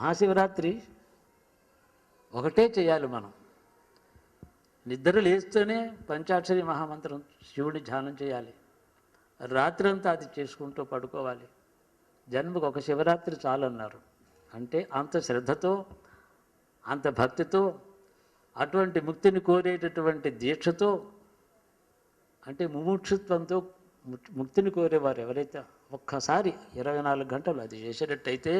మహాశివరాత్రి ఒకటే చేయాలి మనం. నిద్ర లేస్తూనే పంచాక్షరి మహామంత్రం శివుడి ధ్యానం చేయాలి. రాత్రంతా అది చేసుకుంటూ పడుకోవాలి. జన్మకు ఒక శివరాత్రి చాలన్నారు. అంటే అంత శ్రద్ధతో, అంత భక్తితో, అటువంటి ముక్తిని కోరేటటువంటి దీక్షతో, అంటే ముముక్షుత్వంతో ముక్తిని కోరేవారు ఎవరైతే ఒక్కసారి 24 గంటలు అది చేసేటట్టయితే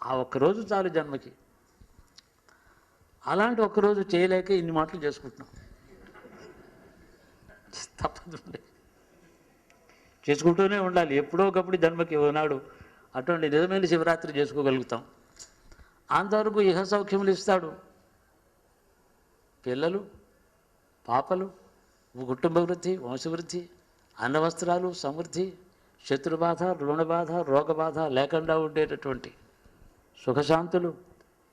ఆ ఒక్కరోజు చాలు జన్మకి. అలాంటి ఒక్కరోజు చేయలేక ఇన్ని మాటలు చేసుకుంటున్నాం. తప్పదు, చేసుకుంటూనే ఉండాలి. ఎప్పుడో ఒకప్పుడు జన్మకి ఉన్నాడు అటువంటి నిజమైన శివరాత్రి చేసుకోగలుగుతాం. అంతవరకు ఇహ సౌఖ్యములు ఇస్తాడు. పిల్లలు, పాపలు, కుటుంబ వృద్ధి, వంశవృద్ధి, అన్నవస్త్రాలు, సమృద్ధి, శత్రుబాధ, రుణబాధ, రోగబాధ లేకుండా ఉండేటటువంటి సుఖశాంతులు,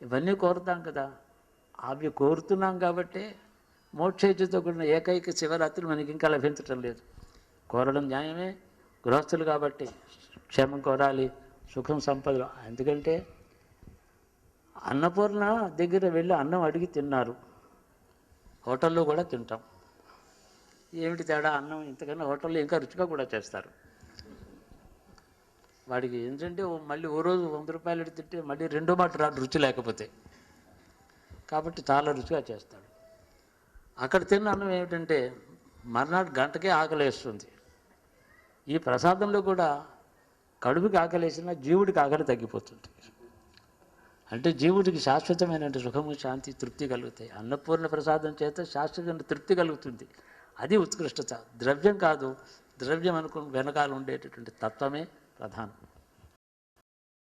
ఇవన్నీ కోరుతాం కదా. అవి కోరుతున్నాం కాబట్టే మోక్షేచ్ఛతో కూడిన ఏకైక శివరాత్రి మనకి ఇంకా లభించటం లేదు. కోరడం న్యాయమే, గృహస్థులు కాబట్టి క్షేమం కోరాలి, సుఖం సంపదలు. ఎందుకంటే అన్నపూర్ణ దగ్గర వెళ్ళి అన్నం అడిగి తిన్నారు. హోటల్లో కూడా తింటాం. ఏమిటి తేడా? అన్నం ఇంతకన్నా హోటల్లో ఇంకా రుచిగా కూడా చేస్తారు. వాడికి ఏంటంటే మళ్ళీ ఓ రోజు 100 రూపాయలు తింటే మళ్ళీ రెండో మాట రాదు రుచి లేకపోతే. కాబట్టి చాలా రుచిగా చేస్తాడు. అక్కడ తిన్న అన్నం ఏమిటంటే మర్నాడు గంటకే ఆకలేస్తుంది. ఈ ప్రసాదంలో కూడా కడుపుకి ఆకలేసినా జీవుడికి ఆకలి తగ్గిపోతుంది. అంటే జీవుడికి శాశ్వతమైన సుఖము, శాంతి, తృప్తి కలుగుతాయి. అన్నపూర్ణ ప్రసాదం చేత శాశ్వతమైన తృప్తి కలుగుతుంది. అది ఉత్కృష్టత. ద్రవ్యం కాదు. ద్రవ్యం వెనకాల ఉండేటటువంటి తత్వమే ప్రధానం.